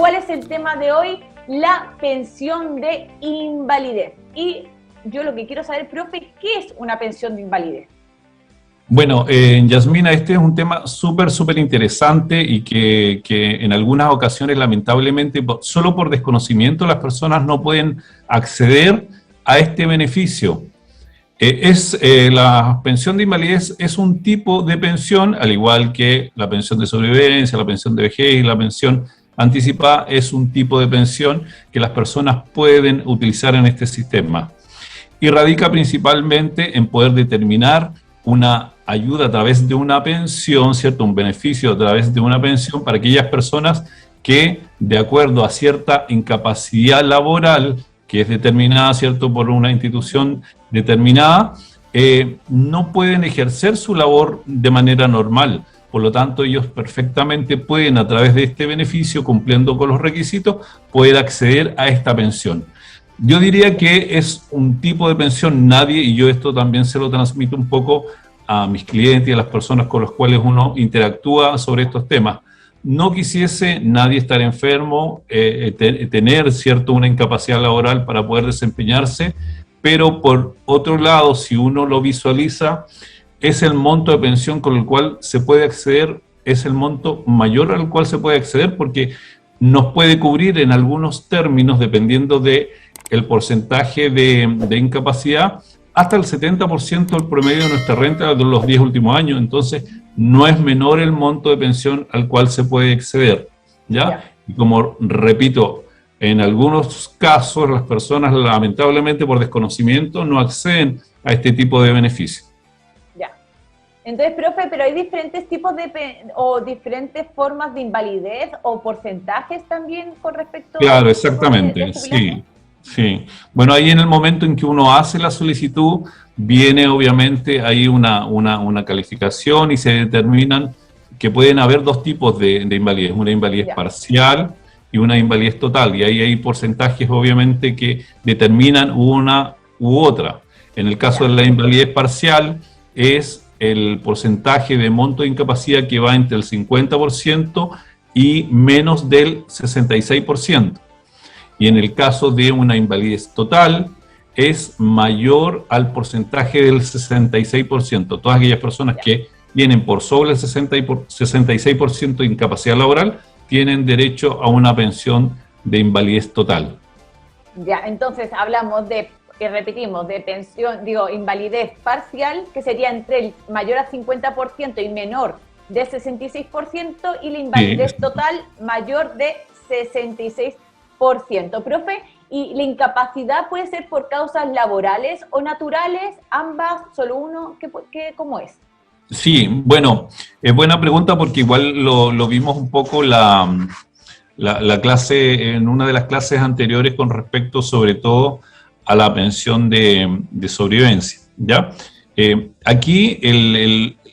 ¿cuál es el tema de hoy? La pensión de invalidez. Y yo lo que quiero saber, profe, ¿qué es una pensión de invalidez? Bueno, Yasmina, este es un tema súper interesante y que en algunas ocasiones, lamentablemente, solo por desconocimiento, las personas no pueden acceder a este beneficio. La pensión de invalidez es un tipo de pensión, al igual que la pensión de sobrevivencia, la pensión de vejez y la pensión anticipada, es un tipo de pensión que las personas pueden utilizar en este sistema. Y radica principalmente en poder determinar una ayuda a través de una pensión, ¿cierto? Un beneficio a través de una pensión para aquellas personas que, de acuerdo a cierta incapacidad laboral, que es determinada, ¿cierto?, por una institución determinada, no pueden ejercer su labor de manera normal. Por lo tanto, ellos perfectamente pueden, a través de este beneficio, cumpliendo con los requisitos, poder acceder a esta pensión. Yo diría que es un tipo de pensión, nadie, y yo esto también se lo transmito un poco a mis clientes y a las personas con las cuales uno interactúa sobre estos temas. No quisiese nadie estar enfermo, tener, ¿cierto?, una incapacidad laboral para poder desempeñarse, pero por otro lado, si uno lo visualiza, es el monto de pensión con el cual se puede acceder, es el monto mayor al cual se puede acceder porque nos puede cubrir en algunos términos, dependiendo del porcentaje de incapacidad, hasta el 70% del promedio de nuestra renta de los 10 últimos años. Entonces, no es menor el monto de pensión al cual se puede acceder, ¿ya? Y como repito, en algunos casos las personas lamentablemente por desconocimiento no acceden a este tipo de beneficios. Ya. Entonces, profe, pero hay diferentes tipos o diferentes formas de invalidez o porcentajes también con respecto Claro, exactamente, sí. Sí, bueno, ahí en el momento en que uno hace la solicitud, viene obviamente ahí una calificación y se determinan que pueden haber dos tipos de invalidez, una invalidez parcial y una invalidez total, y ahí hay porcentajes obviamente que determinan una u otra. En el caso de la invalidez parcial es el porcentaje de monto de incapacidad que va entre el 50% y menos del 66%. Y en el caso de una invalidez total, es mayor al porcentaje del 66%. Todas aquellas personas que vienen por sobre el 66% de incapacidad laboral tienen derecho a una pensión de invalidez total. Ya, entonces hablamos repetimos, de pensión, invalidez parcial, que sería entre el mayor a 50% y menor de 66%, y la invalidez total mayor de 66%. Profe, ¿y la incapacidad puede ser por causas laborales o naturales? ¿Ambas? ¿Solo uno? ¿Cómo es? Sí, bueno, es buena pregunta porque igual lo vimos un poco la clase, en una de las clases anteriores con respecto sobre todo a la pensión de sobrevivencia, ¿ya? Aquí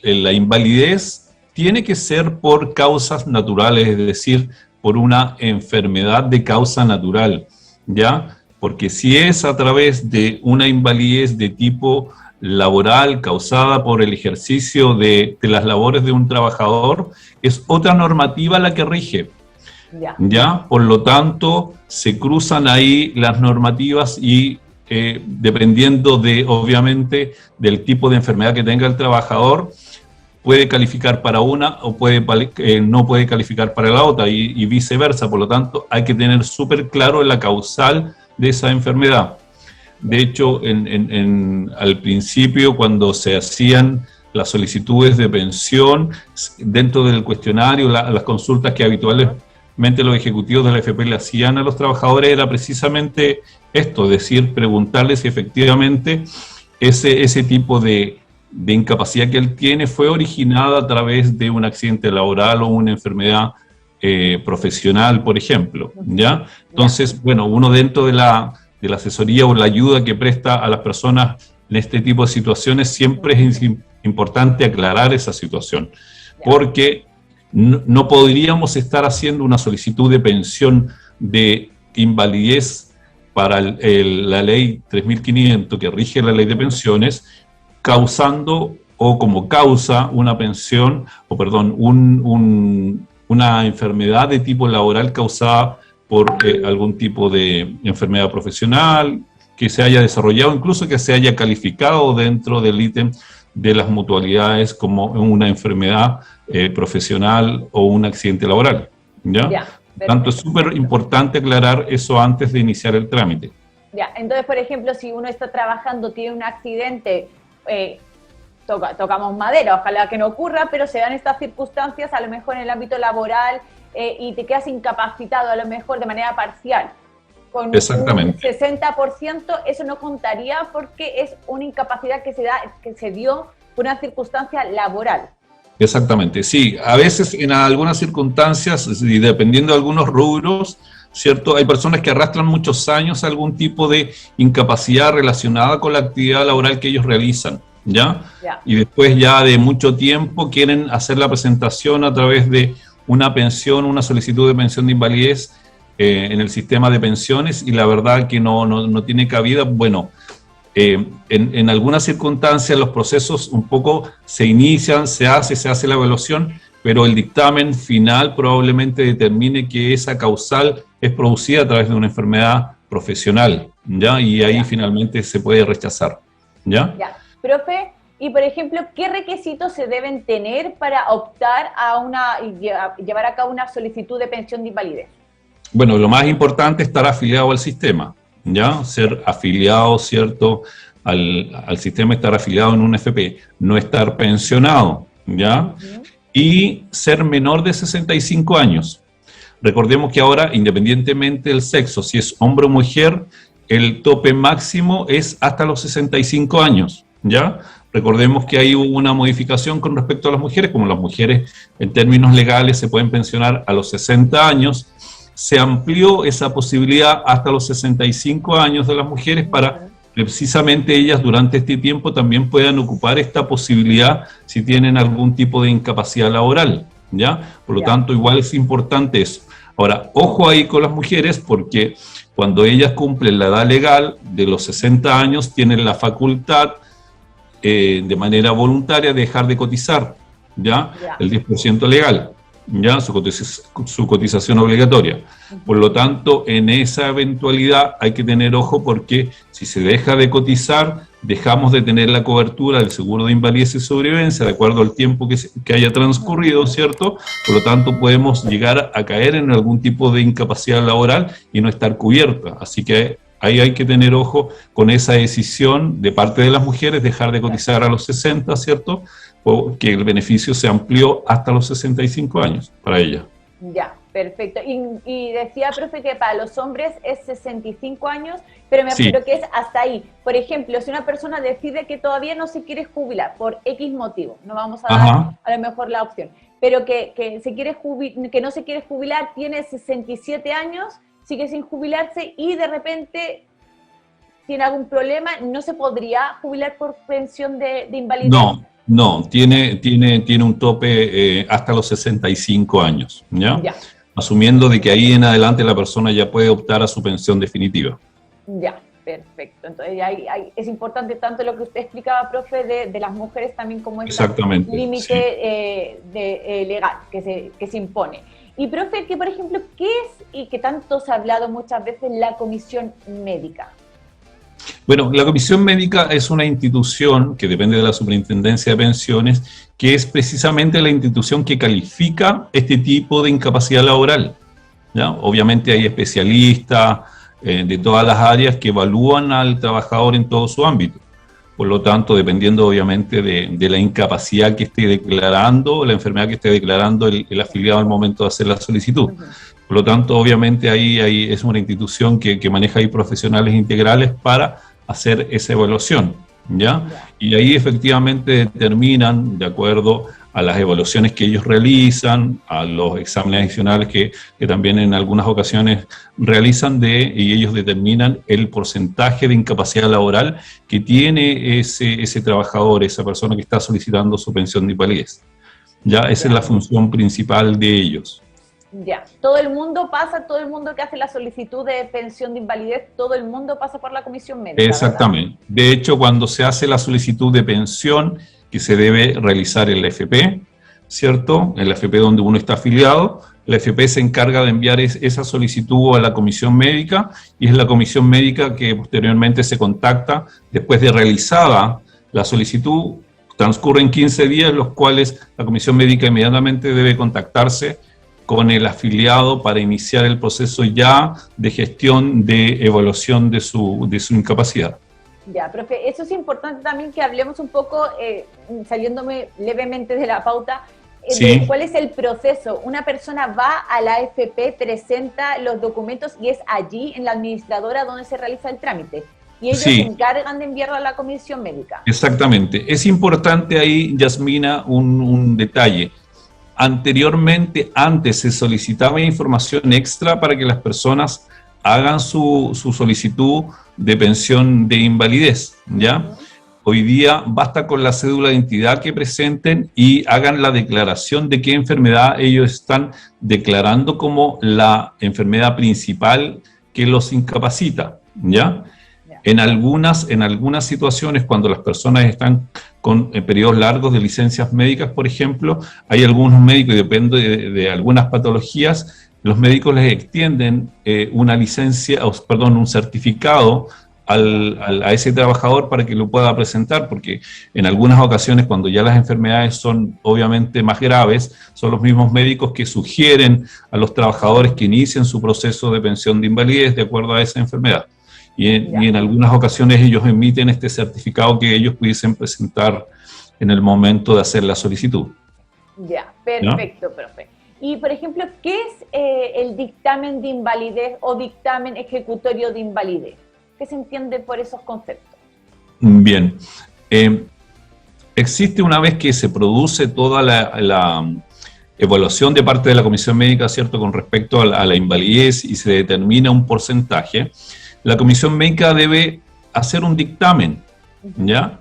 la invalidez tiene que ser por causas naturales, es decir, por una enfermedad de causa natural, ¿ya? Porque si es a través de una invalidez de tipo laboral causada por el ejercicio de las labores de un trabajador, es otra normativa la que rige, ¿ya? Por lo tanto, se cruzan ahí las normativas y dependiendo obviamente, del tipo de enfermedad que tenga el trabajador, puede calificar para una o no puede calificar para la otra y viceversa. Por lo tanto, hay que tener súper claro la causal de esa enfermedad. De hecho, al principio, cuando se hacían las solicitudes de pensión, dentro del cuestionario, las consultas que habitualmente los ejecutivos de la AFP le hacían a los trabajadores, era precisamente esto, es decir, preguntarles si efectivamente ese tipo de incapacidad que él tiene fue originada a través de un accidente laboral o una enfermedad profesional, por ejemplo, ¿ya? Entonces, bueno, uno dentro de la asesoría o la ayuda que presta a las personas en este tipo de situaciones, siempre es importante aclarar esa situación, porque no podríamos estar haciendo una solicitud de pensión de invalidez para la ley 3.500 que rige la ley de pensiones, causando o como causa una pensión, un una enfermedad de tipo laboral causada por algún tipo de enfermedad profesional, que se haya desarrollado, incluso que se haya calificado dentro del ítem de las mutualidades como una enfermedad profesional o un accidente laboral. ¿Ya? Por tanto, es súper importante aclarar eso antes de iniciar el trámite. Ya, entonces, por ejemplo, si uno está trabajando, tiene un accidente, tocamos madera, ojalá que no ocurra, pero se dan estas circunstancias, a lo mejor en el ámbito laboral, y te quedas incapacitado, a lo mejor de manera parcial. Con Exactamente. un 60%, eso no contaría porque es una incapacidad que se dio por una circunstancia laboral. Exactamente, sí. A veces en algunas circunstancias, y dependiendo de algunos rubros, ¿cierto? Hay personas que arrastran muchos años algún tipo de incapacidad relacionada con la actividad laboral que ellos realizan, ¿ya? Y después ya de mucho tiempo quieren hacer la presentación a través de una pensión, una solicitud de pensión de invalidez en el sistema de pensiones, y la verdad que no tiene cabida. Bueno, en algunas circunstancias los procesos un poco se inician, se hace la evaluación, pero el dictamen final probablemente determine que esa causal es producida a través de una enfermedad profesional, ¿ya? Y ahí finalmente se puede rechazar, ¿ya? Ya. Profe, y por ejemplo, ¿qué requisitos se deben tener para optar llevar a cabo una solicitud de pensión de invalidez? Bueno, lo más importante es estar afiliado al sistema, ¿ya? Ser afiliado, ¿cierto?, al sistema, estar afiliado en un FP, no estar pensionado, ¿ya? Y ser menor de 65 años. Recordemos que ahora, independientemente del sexo, si es hombre o mujer, el tope máximo es hasta los 65 años, ¿ya? Recordemos que ahí hubo una modificación con respecto a las mujeres, como las mujeres en términos legales se pueden pensionar a los 60 años, se amplió esa posibilidad hasta los 65 años de las mujeres para que precisamente ellas durante este tiempo también puedan ocupar esta posibilidad si tienen algún tipo de incapacidad laboral, ¿ya? Por lo tanto, igual es importante eso. Ahora, ojo ahí con las mujeres, porque cuando ellas cumplen la edad legal de los 60 años, tienen la facultad de manera voluntaria de dejar de cotizar, ¿ya? El 10% legal, ¿ya? Su cotización obligatoria. Por lo tanto, en esa eventualidad hay que tener ojo, porque si se deja de cotizar, dejamos de tener la cobertura del seguro de invalidez y sobrevivencia de acuerdo al tiempo que haya transcurrido, ¿cierto? Por lo tanto, podemos llegar a caer en algún tipo de incapacidad laboral y no estar cubierta. Así que ahí hay que tener ojo con esa decisión de parte de las mujeres, dejar de cotizar a los 60, ¿cierto?, que el beneficio se amplió hasta los 65 años para ella. Ya, perfecto. Y decía, profe, que para los hombres es 65 años, pero me refiero que es hasta ahí. Por ejemplo, si una persona decide que todavía no se quiere jubilar por X motivo, no vamos a dar a lo mejor la opción, pero que no se quiere jubilar, tiene 67 años, sigue sin jubilarse y de repente tiene algún problema, ¿no se podría jubilar por pensión de invalidez? No, tiene un tope hasta los 65 años, ¿ya? Asumiendo de que ahí en adelante la persona ya puede optar a su pensión definitiva. Ya, perfecto. Entonces es importante tanto lo que usted explicaba, profe, de las mujeres también como ese límite legal que se impone. Y profe, que por ejemplo, ¿qué es y que tanto se ha hablado muchas veces la comisión médica? Bueno, la comisión médica es una institución que depende de la Superintendencia de Pensiones, que es precisamente la institución que califica este tipo de incapacidad laboral, ¿ya? Obviamente hay especialistas de todas las áreas que evalúan al trabajador en todo su ámbito. Por lo tanto, dependiendo obviamente de la incapacidad que esté declarando, la enfermedad que esté declarando el afiliado al momento de hacer la solicitud. Por lo tanto, obviamente ahí es una institución que maneja ahí profesionales integrales para hacer esa evaluación, ¿ya? Y ahí efectivamente determinan, de acuerdo a las evaluaciones que ellos realizan, a los exámenes adicionales que también en algunas ocasiones realizan, y ellos determinan el porcentaje de incapacidad laboral que tiene ese trabajador, esa persona que está solicitando su pensión de invalidez. Ya, esa es la función principal de ellos. Ya, todo el mundo que hace la solicitud de pensión de invalidez, todo el mundo pasa por la comisión médica. Exactamente. ¿Verdad? De hecho, cuando se hace la solicitud de pensión, que se debe realizar en la FP, ¿cierto? En la FP donde uno está afiliado, la AFP se encarga de enviar esa solicitud a la comisión médica y es la comisión médica que posteriormente se contacta después de realizada la solicitud. Transcurren 15 días, los cuales la comisión médica inmediatamente debe contactarse con el afiliado para iniciar el proceso ya de gestión de evaluación de su incapacidad. Ya, profe, eso es importante también que hablemos un poco, saliéndome levemente de la pauta, sí. de cuál es el proceso. Una persona va a la AFP, presenta los documentos y es allí, en la administradora, donde se realiza el trámite. Y ellos se encargan de enviarlo a la comisión médica. Exactamente. Es importante ahí, Yasmina, un detalle. Anteriormente, antes se solicitaba información extra para que las personas hagan su solicitud de pensión de invalidez, ¿ya? Hoy día basta con la cédula de identidad que presenten y hagan la declaración de qué enfermedad ellos están declarando como la enfermedad principal que los incapacita, ¿ya? En algunas situaciones, cuando las personas están con periodos largos de licencias médicas, por ejemplo, hay algunos médicos, y depende de algunas patologías, los médicos les extienden una licencia, un certificado a ese trabajador para que lo pueda presentar, porque en algunas ocasiones, cuando ya las enfermedades son obviamente más graves, son los mismos médicos que sugieren a los trabajadores que inicien su proceso de pensión de invalidez de acuerdo a esa enfermedad. Y en algunas ocasiones ellos emiten este certificado que ellos pudiesen presentar en el momento de hacer la solicitud. Ya, perfecto, ¿no? Profe. Y, por ejemplo, ¿qué es el dictamen de invalidez o dictamen ejecutorio de invalidez? ¿Qué se entiende por esos conceptos? Bien. Existe, una vez que se produce toda la evaluación de parte de la comisión médica, ¿cierto?, con respecto a la invalidez y se determina un porcentaje, la comisión médica debe hacer un dictamen, ¿ya?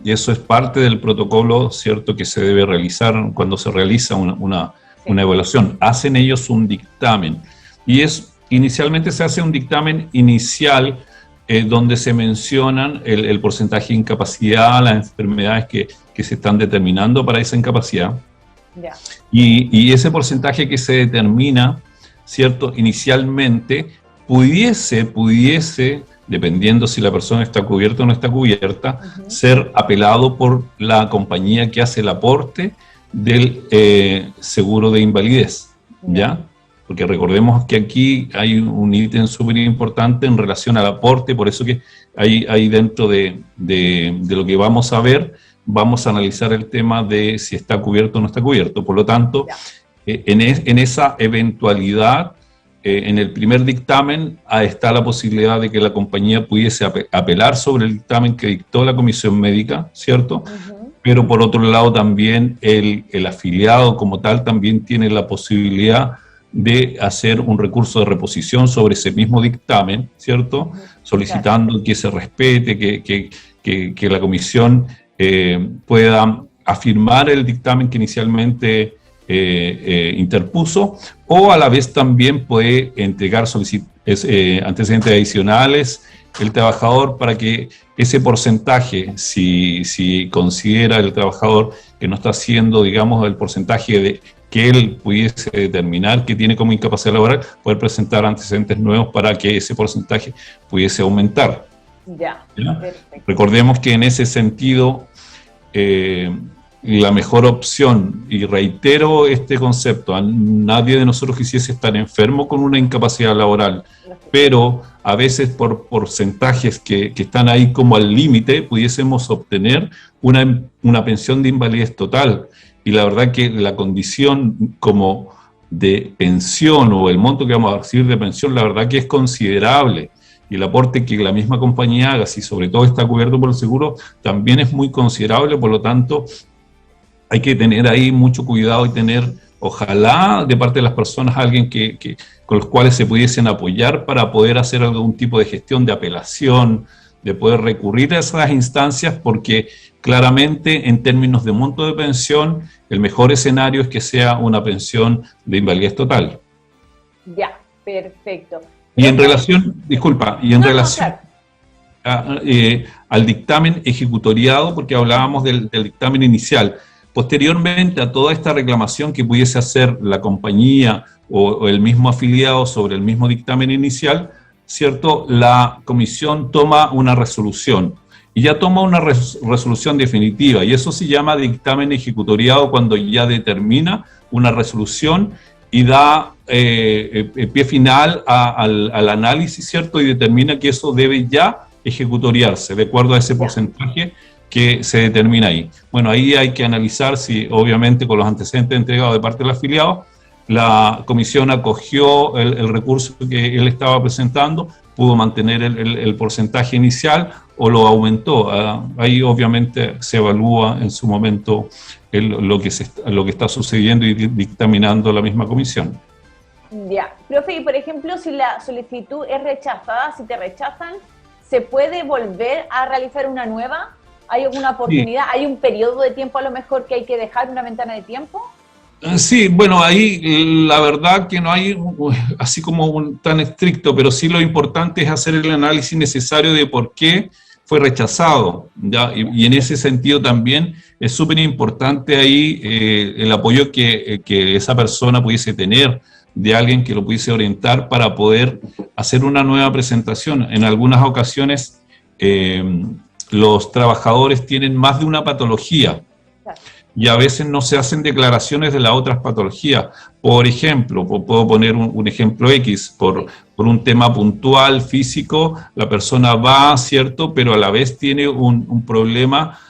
Y eso es parte del protocolo, ¿cierto?, que se debe realizar cuando se realiza una evaluación. Hacen ellos un dictamen. Y inicialmente se hace un dictamen inicial donde se mencionan el porcentaje de incapacidad, las enfermedades que se están determinando para esa incapacidad. Yeah. Y ese porcentaje que se determina, ¿cierto?, inicialmente pudiese, dependiendo si la persona está cubierta o no está cubierta, ser apelado por la compañía que hace el aporte del seguro de invalidez, ¿ya? Porque recordemos que aquí hay un ítem súper importante en relación al aporte, por eso que hay dentro de lo que vamos a ver, vamos a analizar el tema de si está cubierto o no está cubierto. Por lo tanto, en esa eventualidad, en el primer dictamen está la posibilidad de que la compañía pudiese apelar sobre el dictamen que dictó la comisión médica, ¿cierto? Pero por otro lado también el afiliado como tal también tiene la posibilidad de hacer un recurso de reposición sobre ese mismo dictamen, ¿cierto? Solicitando que se respete, que la comisión pueda afirmar el dictamen que inicialmente interpuso, o a la vez también puede entregar antecedentes adicionales el trabajador para que ese porcentaje, si considera el trabajador que no está haciendo, digamos, el porcentaje que él pudiese determinar que tiene como incapacidad laboral, poder presentar antecedentes nuevos para que ese porcentaje pudiese aumentar. ¿Ya? Recordemos que en ese sentido la mejor opción, y reitero este concepto, a nadie de nosotros quisiese estar enfermo con una incapacidad laboral, pero a veces por porcentajes que están ahí como al límite, pudiésemos obtener una pensión de invalidez total. Y la verdad que la condición como de pensión o el monto que vamos a recibir de pensión, la verdad que es considerable. Y el aporte que la misma compañía haga, si sobre todo está cubierto por el seguro, también es muy considerable. Por lo tanto, hay que tener ahí mucho cuidado y tener, ojalá, de parte de las personas, alguien con los cuales se pudiesen apoyar para poder hacer algún tipo de gestión de apelación, de poder recurrir a esas instancias, porque claramente en términos de monto de pensión, el mejor escenario es que sea una pensión de invalidez total. Ya, perfecto. Y en relación, disculpa, y en relación al dictamen ejecutoriado, porque hablábamos del dictamen inicial, posteriormente a toda esta reclamación que pudiese hacer la compañía o el mismo afiliado sobre el mismo dictamen inicial, ¿cierto? La comisión toma una resolución y ya toma una resolución definitiva, y eso se llama dictamen ejecutoriado cuando ya determina una resolución y da pie final al análisis, ¿cierto? Y determina que eso debe ya ejecutoriarse de acuerdo a ese porcentaje que se determina ahí. Bueno, ahí hay que analizar si, obviamente, con los antecedentes entregados de parte del afiliado, la comisión acogió el recurso que él estaba presentando, pudo mantener el porcentaje inicial o lo aumentó. Ahí obviamente se evalúa en su momento lo que está sucediendo y dictaminando la misma comisión. Ya, profe, y por ejemplo, si la solicitud es rechazada, si te rechazan, ¿se puede volver a realizar una nueva? ¿Hay alguna oportunidad? Sí. ¿Hay un periodo de tiempo a lo mejor que hay que dejar, una ventana de tiempo? Sí, bueno, ahí la verdad que no hay así como tan estricto, pero sí lo importante es hacer el análisis necesario de por qué fue rechazado, ¿ya? Y en ese sentido también es súper importante ahí el apoyo que esa persona pudiese tener de alguien que lo pudiese orientar para poder hacer una nueva presentación. En algunas ocasiones los trabajadores tienen más de una patología, y a veces no se hacen declaraciones de las otras patologías. Por ejemplo, puedo poner un ejemplo X, por un tema puntual, físico, la persona va, ¿cierto?, pero a la vez tiene un problema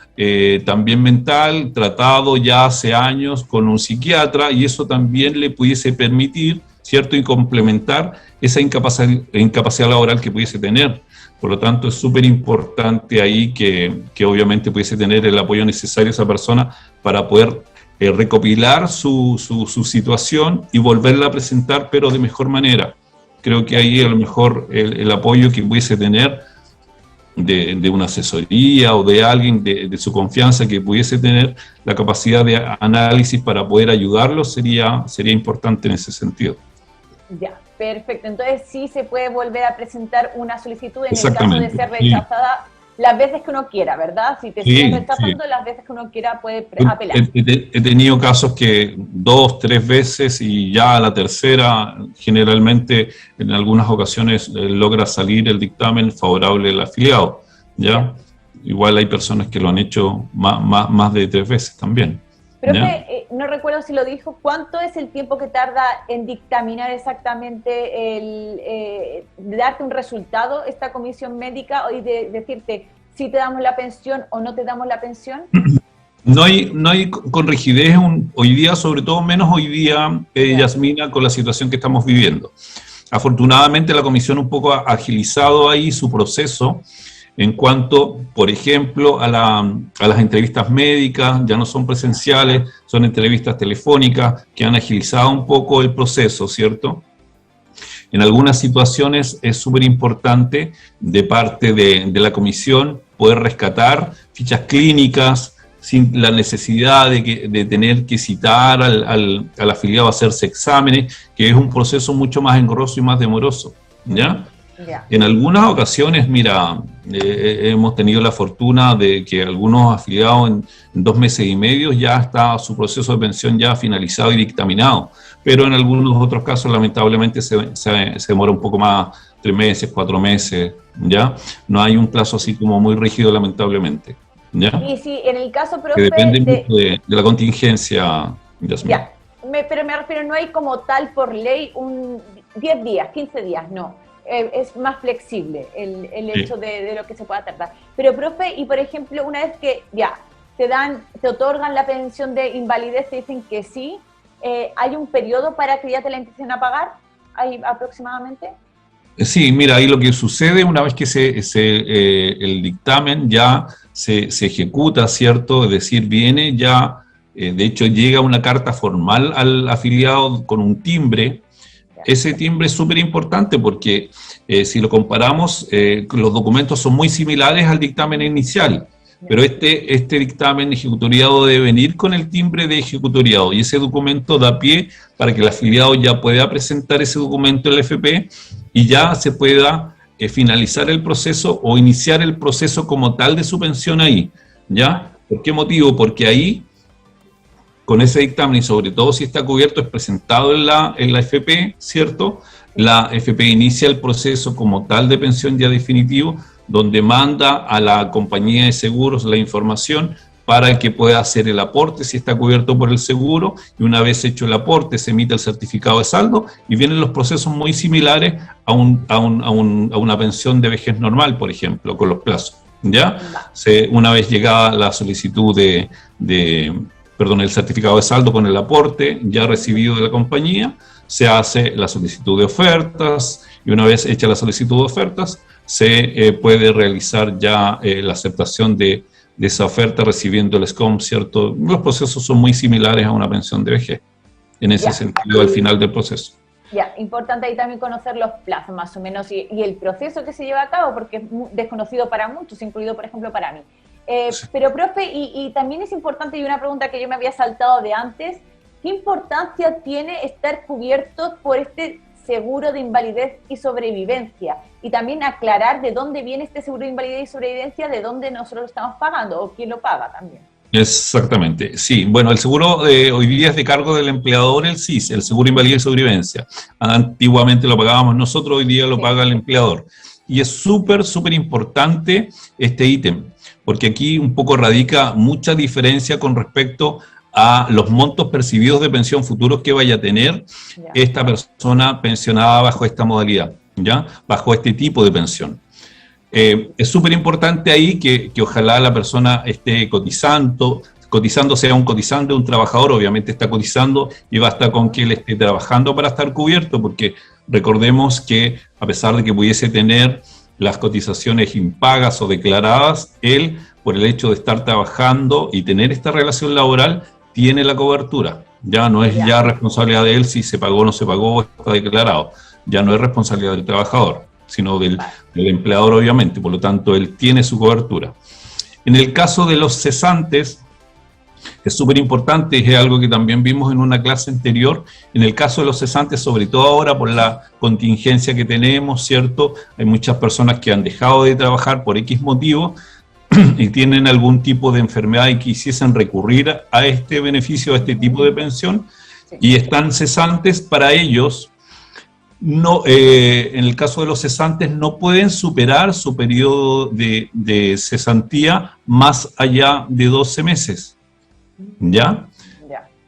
también mental, tratado ya hace años con un psiquiatra, y eso también le pudiese permitir, ¿cierto?, y complementar esa incapacidad laboral que pudiese tener. Por lo tanto, es súper importante ahí que obviamente pudiese tener el apoyo necesario a esa persona para poder recopilar su situación y volverla a presentar, pero de mejor manera. Creo que ahí a lo mejor el apoyo que pudiese tener de una asesoría o de alguien de su confianza que pudiese tener la capacidad de análisis para poder ayudarlo sería importante en ese sentido. Ya, perfecto. Entonces sí se puede volver a presentar una solicitud en el caso de ser rechazada las veces que uno quiera, ¿verdad? Si te siguen rechazando, las veces que uno quiera puede apelar. He tenido casos que 2, 3 veces y ya a la tercera, generalmente en algunas ocasiones logra salir el dictamen favorable al afiliado, ¿ya? Igual hay personas que lo han hecho más de 3 veces también. Profe, no recuerdo si lo dijo, ¿cuánto es el tiempo que tarda en dictaminar exactamente darte un resultado esta comisión médica y de decirte si te damos la pensión o no te damos la pensión? No hay con rigidez hoy día, sobre todo menos hoy día, Yasmina, con la situación que estamos viviendo. Afortunadamente la comisión un poco ha agilizado ahí su proceso, en cuanto, por ejemplo, a las entrevistas médicas, ya no son presenciales, son entrevistas telefónicas, que han agilizado un poco el proceso, ¿cierto? En algunas situaciones es súper importante de parte de la comisión poder rescatar fichas clínicas sin la necesidad de tener que citar al afiliado a hacerse exámenes, que es un proceso mucho más engorroso y más demoroso, ¿ya? Yeah. En algunas ocasiones, mira, hemos tenido la fortuna de que algunos afiliados en 2 meses y medio ya está su proceso de pensión ya finalizado y dictaminado, pero en algunos otros casos lamentablemente se demora un poco más, 3 meses, 4 meses, ¿ya? No hay un plazo así como muy rígido lamentablemente, ¿ya? Y si en el caso, profe, que depende mucho de la contingencia, ya. Pero me refiero, no hay como tal por ley un 10 días, 15 días, no. Es más flexible el hecho de lo que se pueda tardar. Pero, profe, y por ejemplo, una vez que ya te otorgan la pensión de invalidez, te dicen que sí, ¿hay un periodo para que ya te la empiecen a pagar? ¿Hay aproximadamente? Sí, mira, ahí lo que sucede una vez que el dictamen ya se ejecuta, ¿cierto? Es decir, viene ya, de hecho llega una carta formal al afiliado con un timbre. Ese timbre es súper importante porque si lo comparamos, los documentos son muy similares al dictamen inicial, pero este dictamen ejecutoriado debe venir con el timbre de ejecutoriado y ese documento da pie para que el afiliado ya pueda presentar ese documento en el FP y ya se pueda finalizar el proceso o iniciar el proceso como tal de su pensión ahí, ¿ya? ¿Por qué motivo? Porque ahí con ese dictamen, y sobre todo si está cubierto, es presentado en la FP, ¿cierto? La FP inicia el proceso como tal de pensión ya definitivo, donde manda a la compañía de seguros la información para que pueda hacer el aporte si está cubierto por el seguro, y una vez hecho el aporte se emite el certificado de saldo y vienen los procesos muy similares a una pensión de vejez normal, por ejemplo, con los plazos. ¿Ya? Una vez llegada la solicitud el certificado de saldo con el aporte ya recibido de la compañía, se hace la solicitud de ofertas, y una vez hecha la solicitud de ofertas, se puede realizar ya la aceptación de esa oferta recibiendo el SCOM, ¿cierto? Los procesos son muy similares a una pensión de vejez, en ese sentido, al final del proceso. Ya, importante ahí también conocer los plazos más o menos y el proceso que se lleva a cabo, porque es desconocido para muchos, incluido por ejemplo para mí. Sí. Pero profe, y también es importante, y una pregunta que yo me había saltado de antes, ¿qué importancia tiene estar cubiertos por este seguro de invalidez y sobrevivencia? Y también aclarar de dónde viene este seguro de invalidez y sobrevivencia, de dónde nosotros lo estamos pagando o quién lo paga también. Exactamente, sí. Bueno, el seguro hoy día es de cargo del empleador, el SIS, el seguro de invalidez y sobrevivencia. Antiguamente lo pagábamos nosotros, hoy día lo paga el empleador. Y es súper importante este ítem, porque aquí un poco radica mucha diferencia con respecto a los montos percibidos de pensión futuros que vaya a tener esta persona pensionada bajo esta modalidad, ¿ya? Bajo este tipo de pensión. Es súper importante ahí que ojalá la persona esté cotizando, sea un cotizante, un trabajador, obviamente está cotizando y basta con que él esté trabajando para estar cubierto, porque recordemos que a pesar de que pudiese tener las cotizaciones impagas o declaradas, él, por el hecho de estar trabajando y tener esta relación laboral, tiene la cobertura. Ya no es ya responsabilidad de él si se pagó o no se pagó, está declarado. Ya no es responsabilidad del trabajador, sino del empleador, obviamente. Por lo tanto, él tiene su cobertura. En el caso de los cesantes, es súper importante, es algo que también vimos en una clase anterior. En el caso de los cesantes, sobre todo ahora por la contingencia que tenemos, ¿cierto? Hay muchas personas que han dejado de trabajar por X motivo y tienen algún tipo de enfermedad y quisiesen recurrir a este beneficio, a este tipo de pensión, y están cesantes. Para ellos, no, en el caso de los cesantes, no pueden superar su periodo de cesantía más allá de 12 meses. ¿Ya?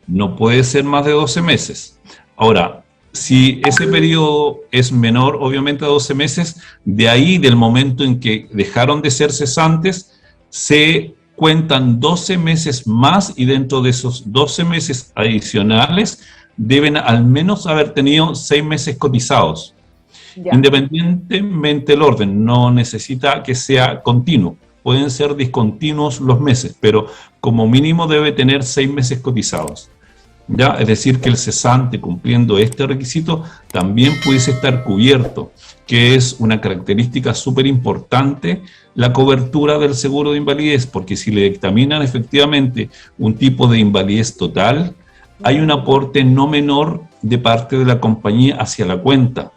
No puede ser más de 12 meses. Ahora, si ese periodo es menor, obviamente a 12 meses, de ahí, del momento en que dejaron de ser cesantes, se cuentan 12 meses más, y dentro de esos 12 meses adicionales deben al menos haber tenido 6 meses cotizados. Independientemente del orden, no necesita que sea continuo. Pueden ser discontinuos los meses, pero como mínimo debe tener 6 meses cotizados. ¿Ya? Es decir, que el cesante, cumpliendo este requisito, también pudiese estar cubierto, que es una característica súper importante, la cobertura del seguro de invalidez, porque si le dictaminan efectivamente un tipo de invalidez total, hay un aporte no menor de parte de la compañía hacia la cuenta.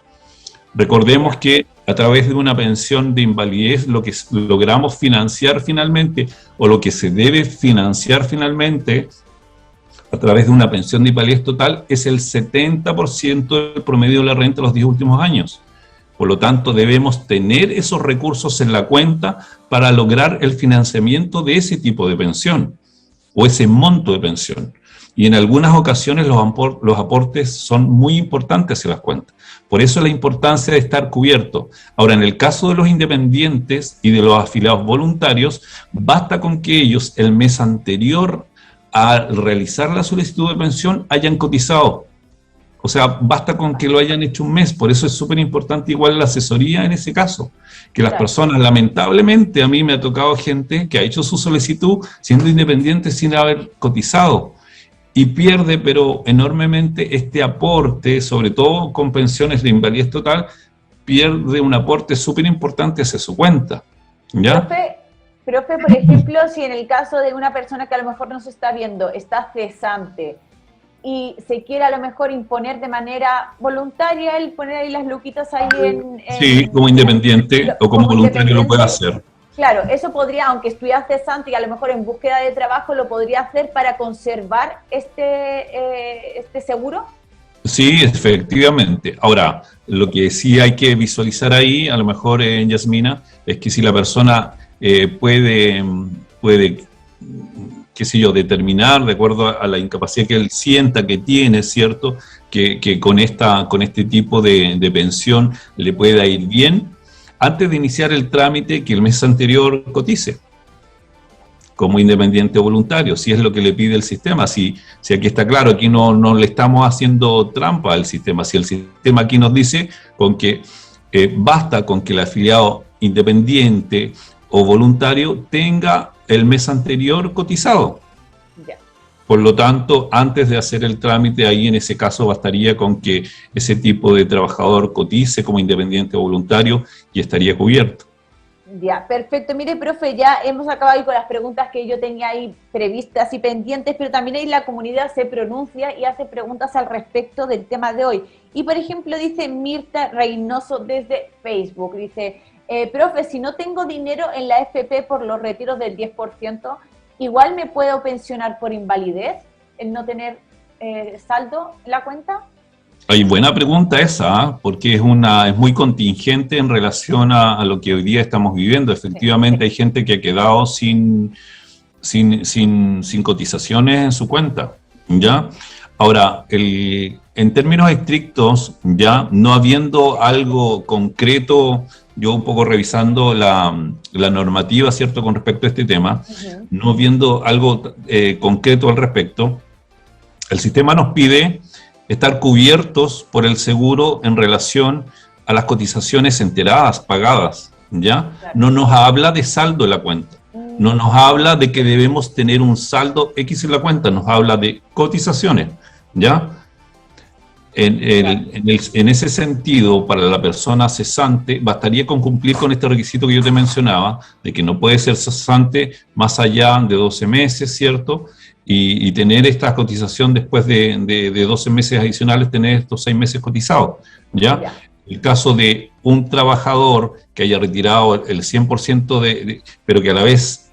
Recordemos que a través de una pensión de invalidez, lo que logramos financiar finalmente, o lo que se debe financiar finalmente a través de una pensión de invalidez total, es el 70% del promedio de la renta de los 10 últimos años. Por lo tanto, debemos tener esos recursos en la cuenta para lograr el financiamiento de ese tipo de pensión, o ese monto de pensión. Y en algunas ocasiones los aportes son muy importantes hacia las cuentas. Por eso la importancia de estar cubierto. Ahora, en el caso de los independientes y de los afiliados voluntarios, basta con que ellos el mes anterior a realizar la solicitud de pensión hayan cotizado. O sea, basta con que lo hayan hecho un mes. Por eso es súper importante igual la asesoría en ese caso. Que las personas, lamentablemente, a mí me ha tocado gente que ha hecho su solicitud siendo independiente sin haber cotizado. Y pierde, pero enormemente, este aporte, sobre todo con pensiones de invalidez total, pierde un aporte súper importante hacia su cuenta. ¿Ya? Profe, por ejemplo, si en el caso de una persona que a lo mejor no se está viendo, está cesante, y se quiere a lo mejor imponer de manera voluntaria el poner ahí las luquitas ahí en... Sí, como independiente o como voluntario lo puede hacer. Claro, eso podría, aunque estuviera cesante y a lo mejor en búsqueda de trabajo, lo podría hacer para conservar este seguro. Sí, efectivamente. Ahora, lo que sí hay que visualizar ahí, a lo mejor en Yasmina, es que si la persona puede, qué sé yo, determinar, de acuerdo a la incapacidad que él sienta que tiene, ¿cierto? Que con este tipo de pensión le pueda ir bien, antes de iniciar el trámite, que el mes anterior cotice como independiente voluntario, si es lo que le pide el sistema, si aquí está claro, aquí no le estamos haciendo trampa al sistema, si el sistema aquí nos dice con que basta con que el afiliado independiente o voluntario tenga el mes anterior cotizado. Ya. Por lo tanto, antes de hacer el trámite, ahí en ese caso bastaría con que ese tipo de trabajador cotice como independiente voluntario y estaría cubierto. Ya, perfecto. Mire, profe, ya hemos acabado ahí con las preguntas que yo tenía ahí previstas y pendientes, pero también ahí la comunidad se pronuncia y hace preguntas al respecto del tema de hoy. Y, por ejemplo, dice Mirta Reynoso desde Facebook, dice, profe, si no tengo dinero en la AFP por los retiros del 10%, ¿igual me puedo pensionar por invalidez, el no tener saldo en la cuenta? Hay buena pregunta esa, porque es muy contingente en relación a lo que hoy día estamos viviendo. Efectivamente, hay gente que ha quedado sin cotizaciones en su cuenta, ¿ya? Ahora, en términos estrictos, ya no habiendo algo concreto, yo un poco revisando la normativa, ¿cierto?, con respecto a este tema, no viendo algo concreto al respecto, el sistema nos pide estar cubiertos por el seguro en relación a las cotizaciones enteradas, pagadas, ¿ya? Claro. No nos habla de saldo en la cuenta, no nos habla de que debemos tener un saldo X en la cuenta, nos habla de cotizaciones, ¿ya? En ese sentido, para la persona cesante, bastaría con cumplir con este requisito que yo te mencionaba, de que no puede ser cesante más allá de 12 meses, ¿cierto?, y tener esta cotización después de 12 meses adicionales, tener estos 6 meses cotizados, ¿ya? El caso de un trabajador que haya retirado el 100% pero que a la vez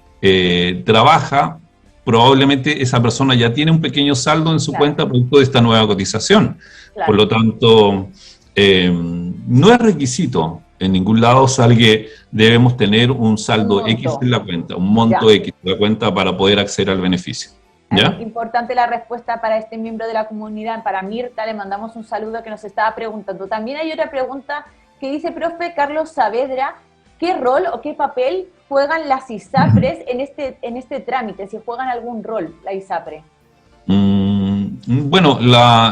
trabaja, probablemente esa persona ya tiene un pequeño saldo en su cuenta producto de esta nueva cotización. Por lo tanto, no es requisito en ningún lado que debemos tener un saldo X en la cuenta, un monto X en la cuenta para poder acceder al beneficio. ¿Ya? Importante la respuesta para este miembro de la comunidad, para Mirta, le mandamos un saludo que nos estaba preguntando. También hay otra pregunta que dice, profe Carlos Saavedra, ¿qué rol o qué papel juegan las ISAPRES en este trámite? Si juegan algún rol la ISAPRE. Bueno,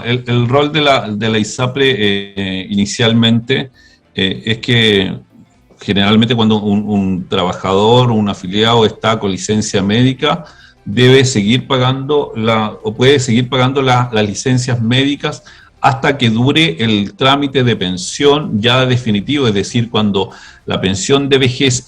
el rol de la ISAPRE inicialmente es que generalmente cuando un trabajador, un afiliado está con licencia médica, debe seguir pagando puede seguir pagando las licencias médicas hasta que dure el trámite de pensión ya definitivo, es decir, cuando la pensión de vejez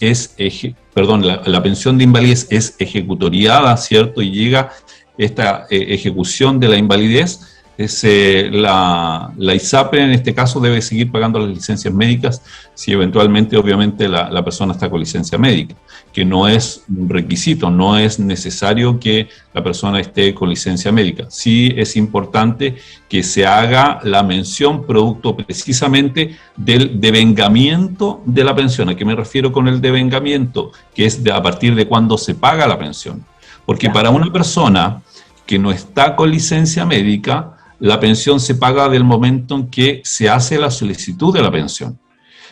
la pensión de invalidez es ejecutoriada, ¿cierto? Y llega esta ejecución de la invalidez, la ISAPRE en este caso debe seguir pagando las licencias médicas si eventualmente, obviamente, la persona está con licencia médica, que no es un requisito, no es necesario que la persona esté con licencia médica. Sí es importante que se haga la mención producto precisamente del devengamiento de la pensión. ¿A qué me refiero con el devengamiento? Que es a partir de cuando se paga la pensión. Porque para una persona que no está con licencia médica, la pensión se paga del momento en que se hace la solicitud de la pensión.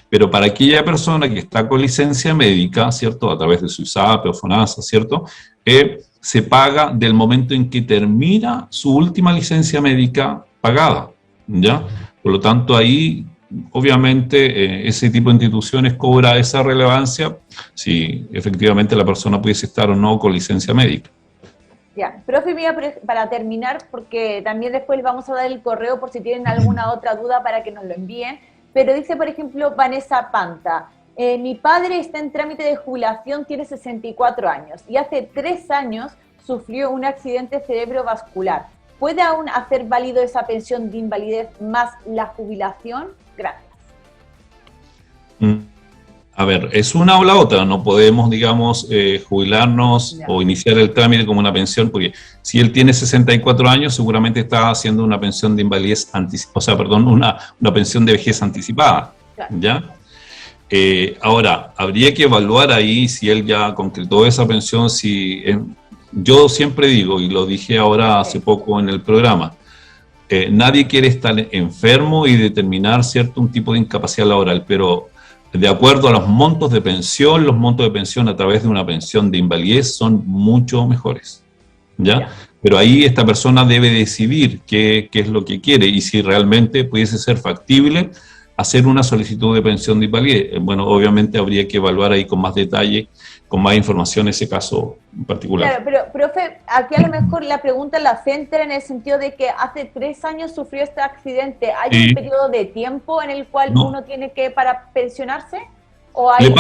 Pero para aquella persona que está con licencia médica, ¿cierto?, a través de su ISAPRE o FONASA, ¿cierto?, se paga del momento en que termina su última licencia médica pagada, ¿ya? Por lo tanto, ahí, obviamente, ese tipo de instituciones cobra esa relevancia si efectivamente la persona pudiese estar o no con licencia médica. Ya, profe, mira, para terminar, porque también después vamos a dar el correo por si tienen alguna otra duda para que nos lo envíen, pero dice, por ejemplo, Vanessa Panta, mi padre está en trámite de jubilación, tiene 64 años y hace 3 años sufrió un accidente cerebrovascular. ¿Puede aún hacer válido esa pensión de invalidez más la jubilación? Gracias. A ver, es una o la otra, no podemos, digamos, jubilarnos o iniciar el trámite como una pensión, porque si él tiene 64 años, seguramente está haciendo una pensión de invalidez, o sea, perdón, una pensión de vejez anticipada, ¿ya? Ahora, habría que evaluar ahí si él ya concretó esa pensión, yo siempre digo, y lo dije ahora hace poco en el programa, nadie quiere estar enfermo y determinar un tipo de incapacidad laboral, pero de acuerdo a los montos de pensión a través de una pensión de invalidez son mucho mejores, ¿ya? Pero ahí esta persona debe decidir qué es lo que quiere y si realmente pudiese ser factible hacer una solicitud de pensión de invalidez. Bueno, obviamente habría que evaluar ahí con más detalle, con más información ese caso en particular. Claro, pero, profe, aquí a lo mejor la pregunta la centra en el sentido de que hace 3 años sufrió este accidente. ¿Hay un periodo de tiempo en el cual uno tiene que para pensionarse? ¿O hay...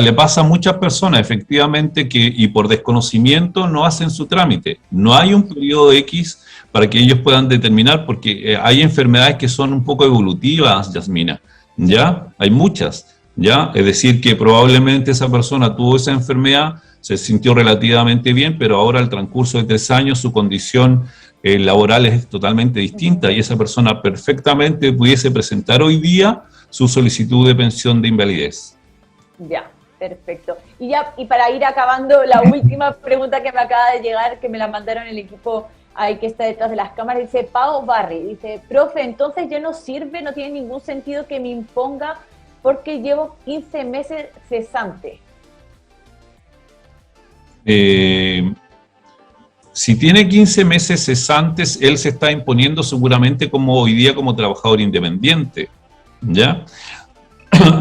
le pasa a muchas personas, efectivamente, y por desconocimiento no hacen su trámite. No hay un periodo X para que ellos puedan determinar, porque hay enfermedades que son un poco evolutivas, Yasmina, ¿ya? Hay muchas. ¿Ya? Es decir, que probablemente esa persona tuvo esa enfermedad, se sintió relativamente bien, pero ahora al transcurso de 3 años su condición laboral es totalmente distinta y esa persona perfectamente pudiese presentar hoy día su solicitud de pensión de invalidez. Ya, perfecto. Y para ir acabando, la última pregunta que me acaba de llegar, que me la mandaron el equipo ahí que está detrás de las cámaras, dice Pau Barry, dice, profe, entonces ya no sirve, no tiene ningún sentido que me imponga porque llevo 15 meses cesante. Si tiene 15 meses cesantes, él se está imponiendo seguramente como hoy día como trabajador independiente, ¿ya?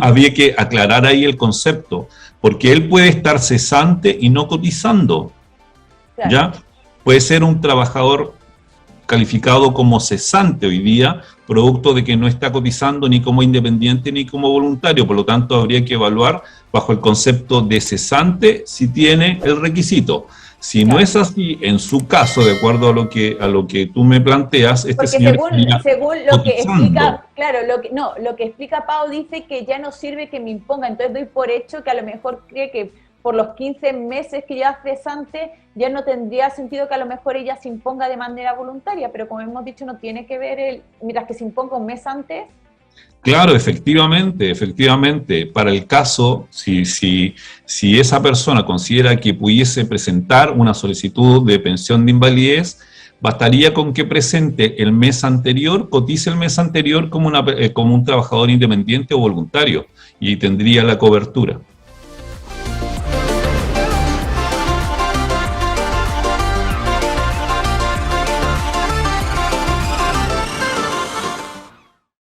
Había que aclarar ahí el concepto, porque él puede estar cesante y no cotizando, ¿ya? Claro. Puede ser un trabajador calificado como cesante hoy día, producto de que no está cotizando ni como independiente ni como voluntario, por lo tanto habría que evaluar bajo el concepto de cesante si tiene el requisito. Si no es así, en su caso, de acuerdo a lo que tú me planteas, porque señor según lo que explica, claro, lo que explica Pau dice que ya no sirve que me imponga, entonces doy por hecho que a lo mejor cree que por los 15 meses que ya cesante, ya no tendría sentido que a lo mejor ella se imponga de manera voluntaria, pero como hemos dicho, no tiene que ver mientras que se imponga un mes antes. Claro, efectivamente, para el caso, si esa persona considera que pudiese presentar una solicitud de pensión de invalidez, bastaría con que presente el mes anterior, cotice el mes anterior como un trabajador independiente o voluntario, y tendría la cobertura.